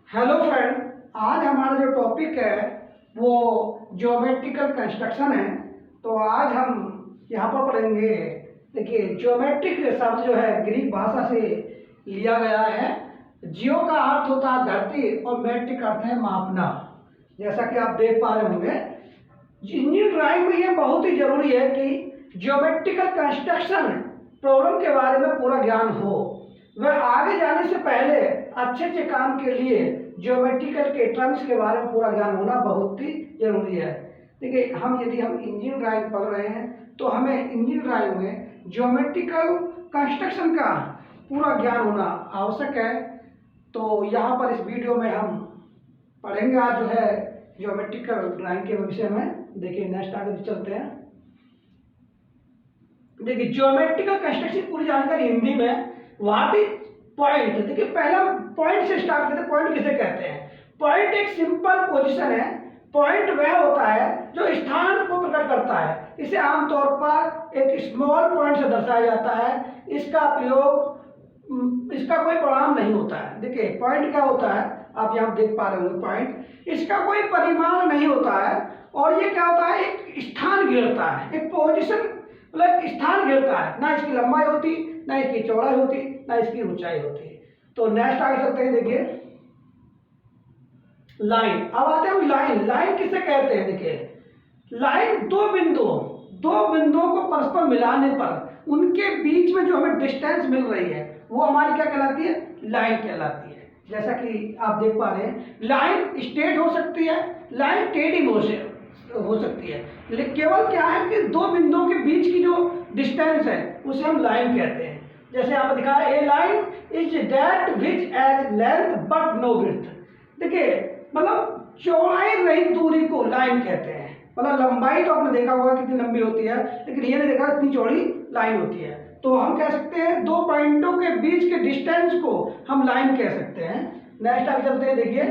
Hello friend, आज हमारा जो टॉपिक है वो ज्योमेट्रिकल कंस्ट्रक्शन है। तो आज हम यहाँ पर पढ़ेंगे। देखिए, ज्योमेट्रिक शब्द जो है ग्रीक भाषा से लिया गया है। जियो का अर्थ होता है धरती और मेट्रिक अर्थ है मापना। जैसा कि आप देख पा रहे होंगे, इंजीनियरिंग ड्राइंग में ये बहुत ही जरूरी है कि ज्योमेट्रिकल कंस्ट्रक्शन प्रॉब्लम के बारे में पूरा ज्ञान हो। वह आगे जाने से पहले अच्छे अच्छे काम के लिए ज्योमेट्रिकल के टर्म्स के बारे में पूरा ज्ञान होना बहुत ही जरूरी है। देखिए, यदि हम इंजीनियरिंग ड्राइंग पढ़ रहे हैं तो हमें इंजीनियरिंग ड्राइंग में ज्योमेट्रिकल कंस्ट्रक्शन का पूरा ज्ञान होना आवश्यक है। तो यहाँ पर इस वीडियो में हम पढ़ेंगे आज जो है ज्योमेट्रिकल ड्राइंग के विषय में। देखिए, नेक्स्ट आगे चलते हैं। देखिए, ज्योमेट्रिकल कंस्ट्रक्शन पूरी जानकारी हिंदी में व्हाट इज पॉइंट। देखिए, पहला पॉइंट से स्टार्ट करते हैं। पॉइंट किसे कहते हैं? पॉइंट एक सिंपल पोजीशन है। पॉइंट वह होता है जो स्थान को प्रकट करता है। इसे आमतौर पर एक स्मॉल पॉइंट से दर्शाया जाता है। इसका कोई परिमाण नहीं होता है। देखिए, पॉइंट क्या होता है, आप यहाँ देख पा रहे होंगे। पॉइंट, इसका कोई परिमाण नहीं होता है। और ये क्या होता है, एक स्थान घेरता है, एक पोजीशन मतलब स्थान घेरता है। ना इसकी लंबाई होती, ना इसकी चौड़ाई होती, ना इसकी ऊंचाई होती। तो नेक्स्ट आगे चलते हैं। देखिए, लाइन। अब आते हैं लाइन। लाइन किसे कहते हैं? देखिए, लाइन दो बिंदुओं को परस्पर मिलाने पर उनके बीच में जो हमें डिस्टेंस मिल रही है वो हमारी क्या कहलाती है? लाइन कहलाती है। जैसा कि आप देख पा रहे हैं, लाइन स्ट्रेट हो सकती है, लाइन टेढ़ी हो सकती है। लेकिन केवल क्या है कि दो बिंदुओं के बीच की जो डिस्टेंस है उसे हम लाइन कहते हैं। जैसे यहाँ पर दिखा है, a line is that which has length but no width. देखिए, मतलब चौड़ाई रहित दूरी को लाइन कहते हैं। मतलब लंबाई तो आपने देखा होगा कितनी लंबी होती है, लेकिन ये नहीं देखा इतनी चौड़ी लाइन होती है। तो हम कह सकते हैं दो पॉइंटों के बीच के डिस्टेंस को हम लाइन कह सकते हैं। नेक्स्ट आगे चलते हैं। देखिए,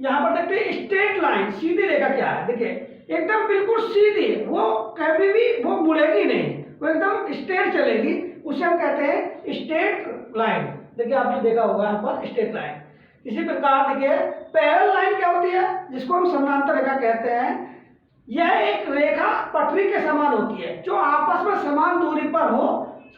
यहाँ पर देखते हैं स्ट्रेट लाइन, सीधी रेखा क्या है? देखिए, एकदम बिल्कुल सीधी, वो कभी भी वो मुड़ेगी नहीं, वो एकदम स्ट्रेट चलेगी। उसे हम कहते हैं स्ट्रेट लाइन। देखिए, आपने देखा होगा यहाँ पर स्ट्रेट लाइन। इसी प्रकार देखिए, पैरेलल लाइन क्या होती है? जिसको हम समानांतर रेखा कहते हैं। यह एक रेखा पटरी के समान होती है जो आपस में समान दूरी पर हो,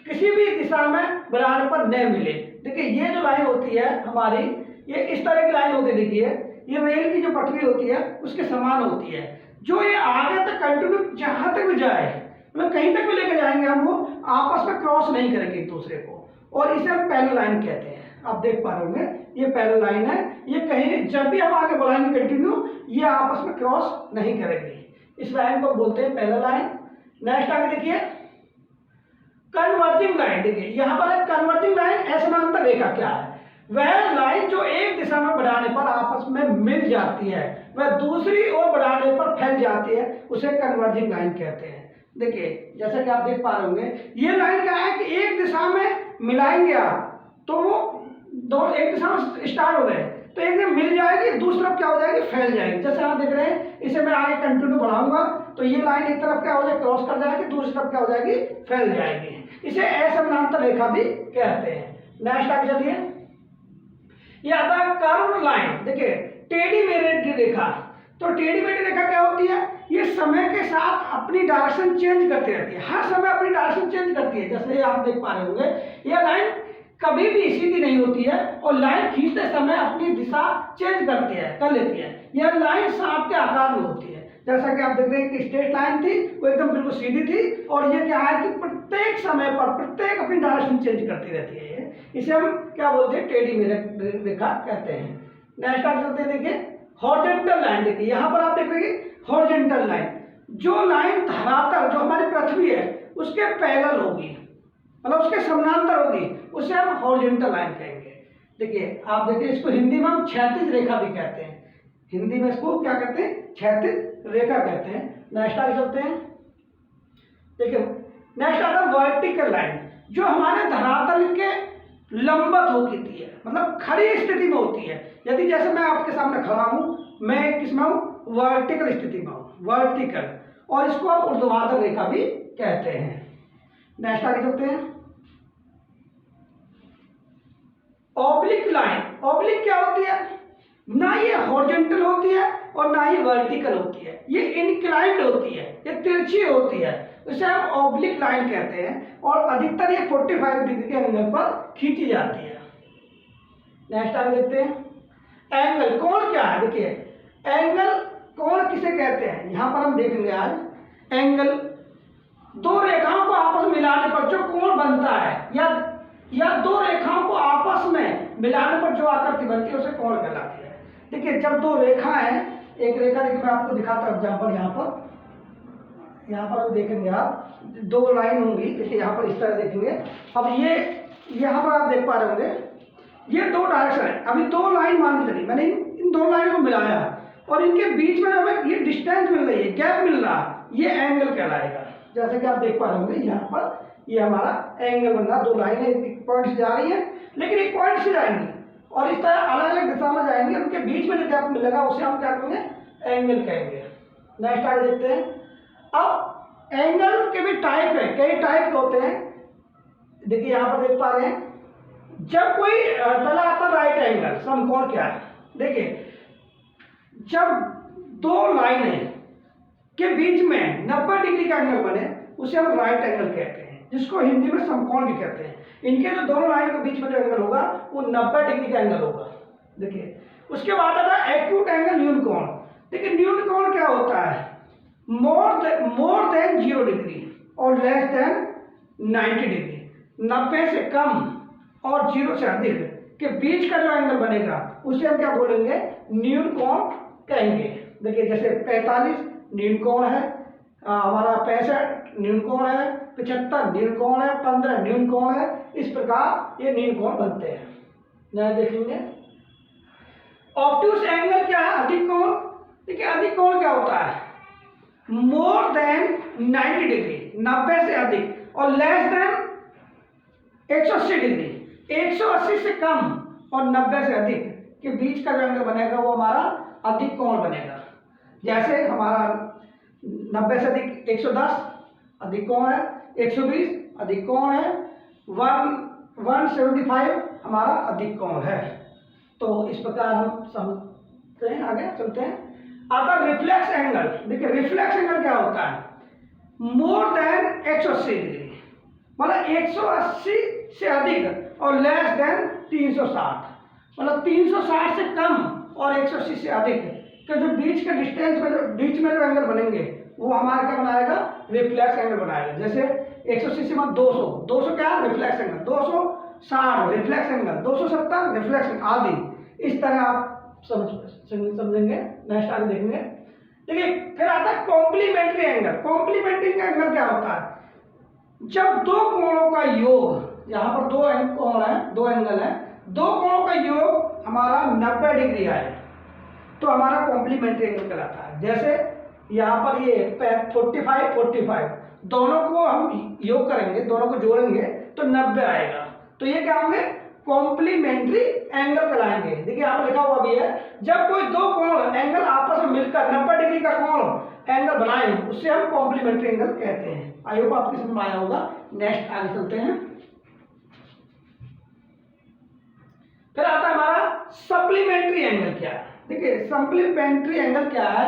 किसी भी दिशा में बढ़ाने पर न मिले। देखिए, ये जो लाइन होती है हमारी, ये इस तरह की लाइन होती है। देखिए, ये रेल की जो पटरी होती है उसके समान होती है। जो ये आगे तक कंटिन्यू जहां तक भी जाए, मतलब कहीं तक भी लेकर जाएंगे हम, वो आपस में क्रॉस नहीं करेंगे एक दूसरे को, और इसे हम पैरेलल लाइन कहते हैं। आप देख पा रहे होंगे, ये पैरेलल लाइन है। ये कहीं जब भी हम आगे बढ़ाएंगे कंटिन्यू, ये आपस में क्रॉस नहीं करेंगे। इस लाइन को बोलते हैं पैरेलल लाइन। नेक्स्ट आगे देखिए, कन्वर्जिंग लाइन। देखिए, यहाँ पर एक कन्वर्जिंग लाइन, असमांतर रेखा क्या है? वह लाइन जो एक दिशा में बढ़ाने पर आपस में मिल जाती है, वह दूसरी ओर बढ़ाने पर फैल जाती है, उसे कन्वर्जिंग लाइन कहते हैं। देखिए, जैसा कि आप देख पा रहे होंगे, ये लाइन क्या है कि एक दिशा में मिलाएंगे आप तो वो दो एक दिशा में स्टार्ट हो रहे हैं, तो एक दिन मिल जाएगी, दूसरी तरफ क्या हो जाएगी? फैल जाएगी। जैसे आप देख रहे हैं, इसे मैं आगे कंटिन्यू बढ़ाऊंगा तो ये लाइन एक तरफ क्या हो जाएगी? क्रॉस कर जाएगी, दूसरी तरफ क्या हो जाएगी? फैल जाएगी। इसे असमानांतर रेखा भी कहते हैं। नेक्स्ट आगे चलिए, ये आता है कर्व लाइन। देखिए, टेढ़ी मेढ़ी रेखा। तो टेढ़ी मेढ़ी रेखा क्या होती है? ये समय के साथ अपनी डायरेक्शन चेंज करती रहती है, हर समय अपनी डायरेक्शन चेंज करती है। जैसे आप देख पा रहे होंगे, ये लाइन कभी भी सीधी नहीं होती है और लाइन खींचते समय अपनी दिशा चेंज कर लेती है। यह लाइन सांप के आकार में होती है। जैसा कि आप देख रहे हैं कि स्ट्रेट लाइन थी, वो एकदम बिल्कुल सीधी थी, और ये क्या है कि प्रत्येक समय पर प्रत्येक अपनी डायरेक्शन चेंज करती रहती है। इसे हम क्या बोलते हैं? टेढ़ी मेढ़ी रेखा कहते हैं। नेक्स्ट आप चलते हैं। देखिए, हॉरिजॉन्टल लाइन। देखिए, यहाँ पर आप देख रहे हैं हॉरिजॉन्टल लाइन, जो लाइन धरातल जो हमारी पृथ्वी है उसके पैरेलल होगी, मतलब उसके समानांतर होगी, उसे हम हॉरिजॉन्टल लाइन कहेंगे। देखिए, आप देखिए, इसको हिंदी में हम क्षैतिज रेखा भी कहते हैं। हिंदी में इसको क्या कहते हैं? क्षैतिज रेखा कहते हैं। नेक्स्ट आगे चलते हैं। देखिए, नेक्स्ट आता है वर्टिकल लाइन, जो हमारे धरातल के लंबवत होती है, मतलब खड़ी स्थिति में होती है। यदि जैसे मैं आपके सामने खड़ा हूं, मैं किसमें हूं? वर्टिकल स्थिति में हूं, वर्टिकल, और इसको हम ऊर्ध्वाधर रेखा भी कहते हैं। नेक्स्ट आगे चलते हैं। ऑब्लिक लाइन, ऑब्लिक क्या होती है? ना ये हॉरिजॉन्टल होती है और ना ही वर्टिकल होती है, ये इंक्लाइंड होती है, ये तिरछी होती है, इसे हम ऑब्लिक लाइन कहते हैं और अधिकतर ये 45 डिग्री के एंगल पर खींची जाती है। नेक्स्ट आगे देखते हैं एंगल। कोण क्या है? देखिए एंगल, कोण किसे कहते हैं यहां पर हम देखेंगे आज। एंगल दो रेखाओं को आपस में मिलाने पर जो कोण बनता है या दो रेखाओं को आपस में मिलाने पर जो आकृति बनती है उसे कोण कहलाती है। देखिए जब दो रेखा है, एक रेखा देखिए मैं आपको दिखाता हूं एग्जांपल, यहाँ पर देखेंगे आप दो लाइन होंगी, देखिए यहाँ पर इस तरह देखेंगे। अब ये यहाँ पर आप देख पा रहे होंगे ये दो डायरेक्शन है। अभी दो लाइन मान के चलिए, मैंने इन दो लाइन को मिलाया और इनके बीच में हमें ये डिस्टेंस मिल रही है, गैप मिल रहा, ये एंगल कहलाएगा। जैसे कि आप देख पा रहे होंगे यहाँ पर ये हमारा एंगल बन रहा, दो लाइनें एक पॉइंट से जा रही हैं लेकिन एक पॉइंट से जाएंगी और इस तरह अलग अलग दिशा में जाएंगे, उनके बीच में जो गैप मिलेगा उसे हम क्या कहेंगे? एंगल कहेंगे। नेक्स्ट आगे देखते हैं। अब एंगल के भी टाइप है, कई टाइप के होते हैं। देखिए यहाँ पर देख पा रहे हैं जब कोई तला आता राइट एंगल, समकोण क्या है? देखिए जब दो लाइनें के बीच में 90 डिग्री का एंगल बने उसे हम राइट एंगल कहते हैं, जिसको हिंदी में समकोण भी कहते हैं। इनके जो दोनों लाइन के बीच में जो एंगल होगा वो 90 डिग्री का एंगल होगा। देखिए उसके बाद आता है एक्यूट एंगल, न्यून कोण। देखिए न्यून कोण क्या होता है? मोर देन 0 डिग्री और लेस देन 90 डिग्री, 90 से कम और 0 से अधिक के बीच का जो एंगल बनेगा उसे हम क्या बोलेंगे? न्यून कोण कहेंगे। देखिए जैसे 45 न्यून कोण है, हमारा 65 न्यून कोण है, 75 न्यून कोण है, 15 न्यून कोण है, इस प्रकार ये न्यून कोण बनते हैं। नया देखेंगे ऑब्ट्यूस एंगल क्या है? अधिक कोण। देखिए अधिक कोण क्या होता है? मोर देन 90 डिग्री, 90 से अधिक, और लेस देन 180 डिग्री, 180 से कम और 90 से अधिक के बीच का जो एंगल बनेगा वो हमारा अधिक कोण बनेगा। जैसे हमारा 90 से अधिक 110 अधिक कोण है, 120 अधिक कोण है, 175 हमारा अधिक कोण है। तो इस प्रकार हम समझते हैं, आगे चलते हैं। आता रिफ्लेक्स एंगल। देखिए रिफ्लेक्स एंगल क्या होता है? मोर देन 180 डिग्री, मतलब 180 से अधिक और लेस देन 360, मतलब 360 से कम और 180 से अधिक के जो बीच के डिस्टेंस में जो एंगल बनेंगे वो हमारा क्या बनाएगा? रिफ्लेक्स एंगल बनाएगा। जैसे 180 से 200 क्या है? Reflex angle, 260 reflex angle, 270 reflex angle आदि। इस तरह आप समझेंगे। नेक्स्ट आगे देखेंगे। देखिए फिर आता है कॉम्प्लीमेंट्री एंगल। कॉम्प्लीमेंट्री एंगल क्या होता है? जब दो कोणों का योग, यहाँ पर दो कोण है, दो एंगल है, दो कोणों का योग हमारा 90 डिग्री है तो हमारा कॉम्प्लीमेंट्री एंगल कहलाता है। जैसे यहाँ पर ये 45 दोनों को हम योग करेंगे, दोनों को जोड़ेंगे तो 90 आएगा, तो ये क्या होंगे? कॉम्प्लीमेंट्री एंगल कहलाएंगे। देखिए यहाँ पर लिखा हुआ भी है जब कोई दो कोण एंगल आपस में मिलकर 90 डिग्री का कोण एंगल बनाए उससे हम कॉम्प्लीमेंट्री एंगल कहते हैं। आई होप आपको समझ में आया होगा। नेक्स्ट आगे चलते हैं। फिर आता है हमारा सप्लीमेंट्री एंगल। क्या है? देखिए सप्लीमेंट्री एंगल क्या है?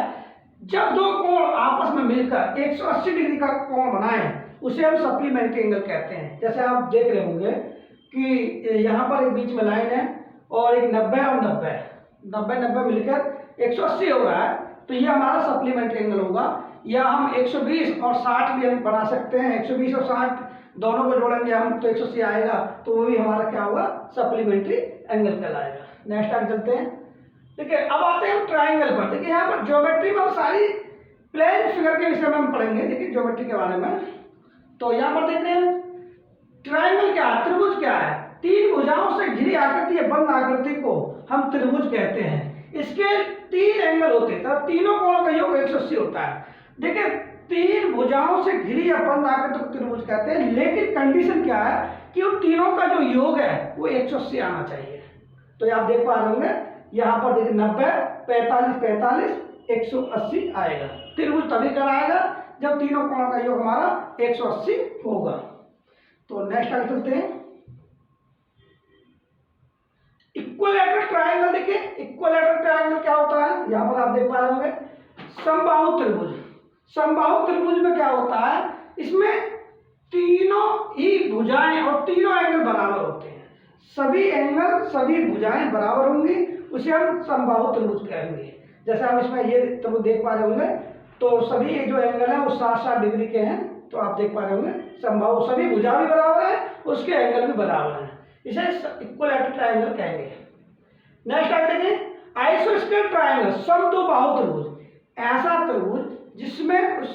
जब दो कोण आपस में मिलकर 180 डिग्री का कोण बनाए उसे हम सप्लीमेंट्री एंगल कहते हैं। जैसे आप देख रहे होंगे कि यहाँ पर एक बीच में लाइन है और एक 90 और 90 मिलकर 180 हो रहा है, तो ये हमारा सप्लीमेंट्री एंगल होगा। या हम 120 और 60 भी हम बना सकते हैं, 120 और 60 दोनों को जोड़ेंगे हम तो 180 आएगा, तो वो भी हमारा क्या होगा? सप्लीमेंट्री एंगल कहलाएगा। नेक्स्ट आगे चलते हैं। देखिए अब आते हैं हम ट्राइंगल पर। देखिए यहाँ पर ज्योमेट्री में हम सारी प्लेन फिगर के विषय में हम पढ़ेंगे। देखिए ज्योमेट्री के बारे में तो यहाँ पर देख रहे हैं ट्राइंगल क्या है? त्रिभुज क्या है? तीन भुजाओं से घिरी आकृति या बंद आकृति को हम त्रिभुज कहते हैं। इसके तीन एंगल होते हैं, तो तीनों कोणों का योग 180 होता है। देखिए तीन भुजाओं से घिरी या बंद आकृति को त्रिभुज कहते हैं, लेकिन कंडीशन क्या है कि उन तीनों का जो योग है वो 180 आना चाहिए। तो ये आप देख पा रहे होंगे यहाँ पर देखिए 90 45 180 आएगा। त्रिभुज तभी कहलाएगा जब तीनों कोणों का योग हमारा 180 होगा। तो नेक्स्ट आगे चलते हैं। इक्विलैटरल ट्रायंगल क्या होता है, यहाँ पर आप देख पा रहे होंगे समबाहु त्रिभुज। समबाहु त्रिभुज में क्या होता है, इसमें तीनों ही भुजाएं और तीनों एंगल बराबर होते हैं। सभी एंगल सभी भुजाएं बराबर होंगी, उसे हम समबाहु त्रिभुज कहेंगे। जैसे हम इसमें ये त्रिभुज देख पा रहे होंगे, तो सभी जो एंगल हैं वो 60-60 डिग्री के हैं। तो आप देख पा रहे होंगे समबाहु, सभी भुजा भी बराबर है, उसके एंगल भी बराबर है, इसे इक्विलैटरल ट्रायंगल कहेंगे। नेक्स्ट आगे देखिए आइसोस्केल ट्रायंगल, समद्विबाहु त्रिभुज। ऐसा त्रिभुज जिसमें उस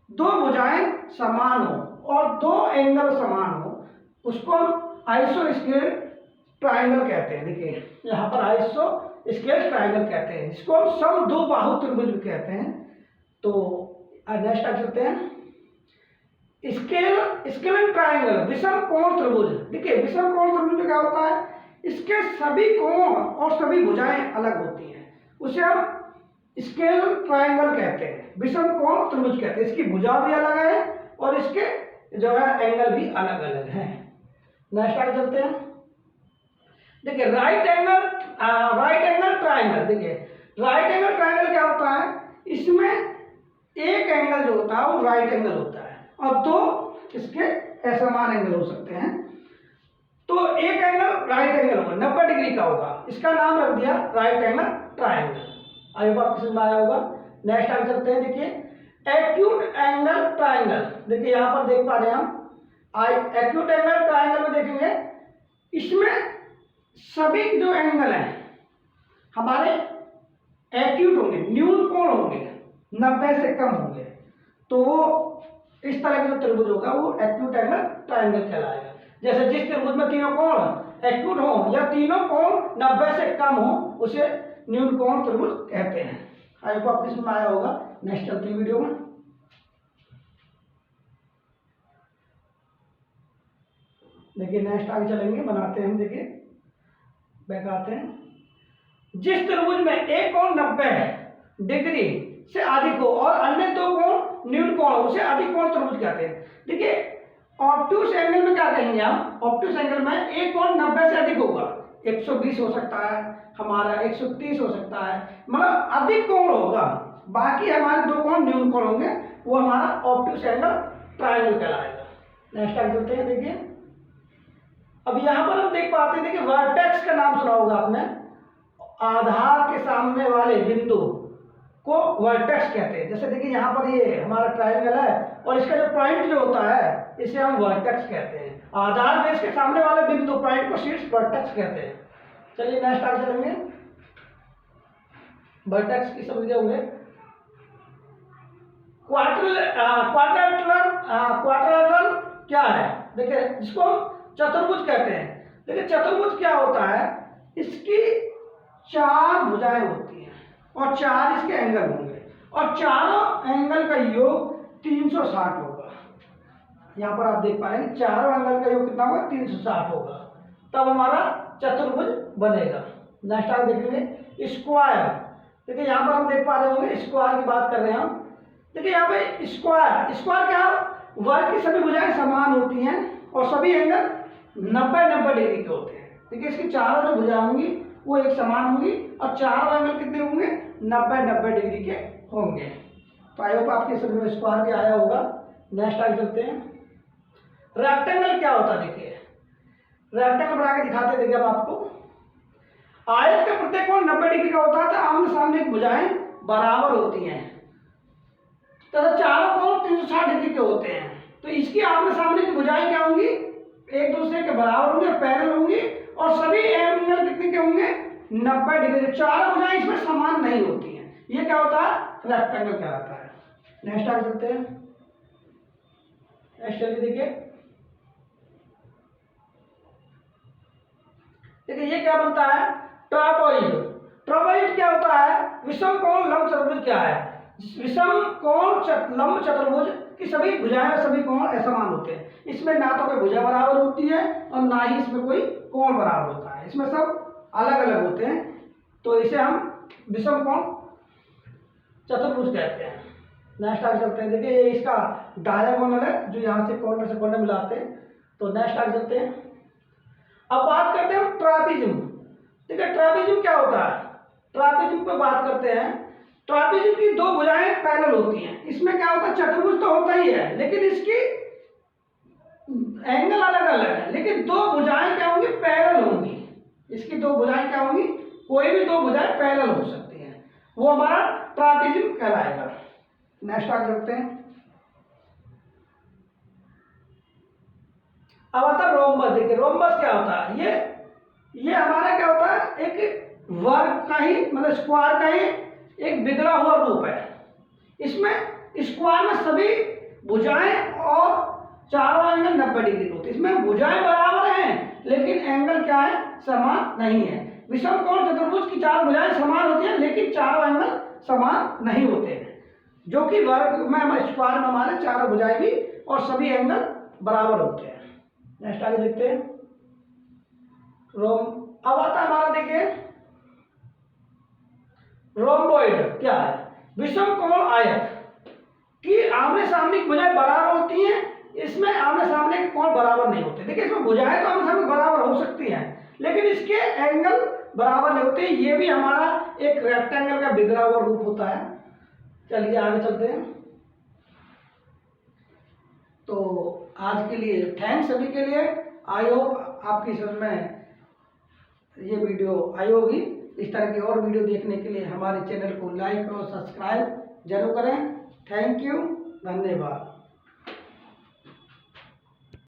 दो भुजाएं समान हो और दो एंगल समान हो, उसको हम आइसोस्केल ट्रायंगल कहते हैं। देखिए यहाँ पर आइसोस्केल ट्रायंगल कहते हैं, जिसको हम समद्विबाहु त्रिभुज भी कहते हैं। तो नेक्स्ट आ चलते हैं स्केलन ट्रायंगल, विषम कोण त्रिभुज। देखिए विषम कोण त्रिभुज में क्या होता है, इसके सभी कोण और सभी भुजाएं अलग होती हैं, उसे हम स्केल ट्रायंगल कहते हैं, विषम कोण त्रिभुज कहते हैं। इसकी भुजा भी अलग है और इसके जो है एंगल भी अलग अलग हैं। नेक्स्ट आगे चलते हैं। देखिए राइट एंगल ट्रायंगल। देखिए राइट एंगल ट्रायंगल क्या होता है, इसमें एक एंगल जो होता है वो राइट एंगल होता है और दो इसके असमान एंगल हो सकते हैं। तो एक एंगल राइट एंगल होगा, 90 डिग्री का होगा, इसका नाम रख दिया right angle triangle. I hope आपको समझ में आया होगा। नेक्स्ट आगे चलते हैं। देखिए एक्यूट एंगल ट्रायंगल। देखिए यहाँ पर देख पा रहे हैं हम एक्यूट एंगल ट्रायंगल में देखेंगे, इसमें सभी जो एंगल हैं हमारे एक्यूट होंगे, न्यून कोण होंगे, 90 से कम होंगे। तो वो इस तरह का जो त्रिभुज होगा वो एक्यूट एंगल ट्रायंगल कहलाएगा। जैसे जिस त्रिभुज में तीनों कोण एक्यूट हो या तीनों कोण 90 से कम हो, उसे न्यून कोण त्रिभुज कहते हैं। आई होप आपको समझ में आया होगा। नेक्स्ट चलते हैं वीडियो में। देखिए नेक्स्ट आगे चलेंगे, बनाते हैं हम। देखिए बैक आते हैं। जिस त्रिभुज में एक कोण 90 डिग्री से अधिक हो और अन्य दो कोण न्यून कोण हो, उसे अधिक कोण त्रिभुज कहते हैं। देखिए ऑब्ट्यूस एंगल में क्या कहेंगे हम, ऑब्ट्यूस एंगल में एक कोण 90 से अधिक होगा, 120 हो सकता है हमारा, 130 हो सकता है, मतलब अधिक कोण होगा। बाकी हमारे दो कोण न्यून कोण होंगे, वो हमारा ऑब्ट्यूस एंगल ट्रायंगल कहलाएगा। नेक्स्ट आगे चलते हैं। देखिए अब यहाँ पर हम देख पाते हैं, देखिए वर्टेक्स का नाम सुना होगा आपने, आधार के सामने वाले बिंदु को वर्टेक्स कहते हैं। जैसे देखिए यहाँ पर ये हमारा ट्रायंगल है और इसका जो पॉइंट जो होता है इसे हम वर्टेक्स कहते हैं। आधार बेस के सामने वाले बिंदु पॉइंट को शीर्ष वर्टेक्स कहते हैं। चलिए नेक्स्ट आगे चलेंगे। वर्टेक्स की समझ होंगे। क्वाड्रिलेटरल क्या है, देखिए जिसको हम चतुर्भुज कहते हैं। देखिए चतुर्भुज क्या होता है, इसकी 4 भुजाएं होती हैं और 4 इसके एंगल होंगे और चारों एंगल का योग 360 होगा। यहाँ पर आप देख पा रहे हैं चारों एंगल का योग कितना होगा, 360 होगा, तब हमारा चतुर्भुज बनेगा। नेक्स्ट आप देखेंगे स्क्वायर। देखिए यहाँ पर हम देख पा रहे होंगे स्क्वायर की बात कर रहे हैं हम। देखिए यहाँ पे स्क्वायर क्या, वर्ग की सभी भुजाएं समान होती हैं और सभी एंगल 90-90 डिग्री के होते हैं। देखिए इसकी चारों जो भुजाएं होंगी वो एक समान होंगी और चारों एंगल कितने होंगे, 90-90 डिग्री के होंगे। तो आई होप आपके समझ में स्क्वायर भी आया होगा। नेक्स्ट आगे चलते हैं। रेक्टेंगल क्या होता है, देखिए रेक्टेंगल बना के दिखाते हैं। देखिए अब आपको आयत का प्रत्येक कोण 90 डिग्री का होता है, तो आमने सामने की भुजाएं बराबर होती हैं, तथा चारों कोण 360 डिग्री के होते हैं। तो इसकी आमने सामने की भुजाएं क्या होंगी, एक दूसरे के बराबर होंगे, पैरेलल होंगी और सभी एंगल कितने के होंगे, 90 डिग्री। चारों भुजाएं इसमें समान नहीं होती हैं, ये क्या होता है, रेक्टेंगल कहलाता है। नेक्स्ट आगे चलते हैं। नेक्स्ट चलिए देखिए ये क्या बनता है, ट्रापेजॉइड। ट्रापेजॉइड क्या होता है, विषम कोण लंब चतुर्भुज क्या है, विषम कोण लंब चतुर्भुज की सभी भुजाएं और सभी कोण असमान होते हैं। इसमें ना तो कोई भुजा बराबर होती है और ना ही इसमें कोई कोण बराबर होता है, इसमें सब अलग अलग होते हैं। तो इसे हम विषम कोण चतुर्भुज कहते हैं। नेक्स्ट आगे चलते हैं। देखिए ये इसका डायगोनल है, जो यहाँ से कॉर्नर से कॉर्नर मिलाते हैं। तो नेक्स्ट आगे चलते हैं। अब बात करते हैं ट्रापेजियम। देखिए ट्रापेजियम क्या होता है, ट्रापेजियम पे बात करते हैं। ट्रापेजियम की दो भुजाएं पैरेलल होती हैं। इसमें क्या होता है, चतुर्भुज तो होता ही है लेकिन इसकी एंगल अलग अलग है, लेकिन दो भुजाएं क्या होंगी, पैरेलल होंगी। इसकी दो भुजाएं क्या होंगी, कोई भी दो भुजाएं पैरेलल हो सकती हैं, वो हमारा ट्रापेजियम कहलाएगा। नेक्स्ट आगे चलते हैं। अब आता है रोम्बस। देखिए रोम्बस क्या होता है, ये हमारा क्या होता है, एक वर्ग का ही मतलब स्क्वायर का ही एक बिगड़ा हुआ रूप है। इसमें स्क्वायर में सभी भुजाएं और चारों एंगल 90 डिग्री होते हैं। इसमें भुजाएं बराबर हैं लेकिन एंगल क्या है, समान नहीं है। विषम कोण चतुर्भुज की चार भुजाएं समान होती हैं लेकिन चारों एंगल समान नहीं होते हैं, जो कि वर्ग में स्क्वायर में हमारे चारों भुजाएं भी और सभी एंगल बराबर होते हैं। नेक्स्ट आगे देखते हैं। अब आता है हमारा, देखिए रोम्बोइड क्या है, विषम कोण आयत की आमने सामने की भुजाएं बराबर होती हैं। इसमें आमने सामने के कोण बराबर नहीं होते। देखिए इसमें भुजाएं तो आमने सामने बराबर हो सकती हैं लेकिन इसके एंगल बराबर नहीं होते। ये भी हमारा एक रेक्टेंगल का बिगड़ा हुआ रूप होता है। चलिए आगे चलते हैं। तो आज के लिए थैंक्स सभी के लिए। आई होप आपकी समझ में ये वीडियो आई होगी। इस तरह की और वीडियो देखने के लिए हमारे चैनल को लाइक और सब्सक्राइब जरूर करें। थैंक यू, धन्यवाद।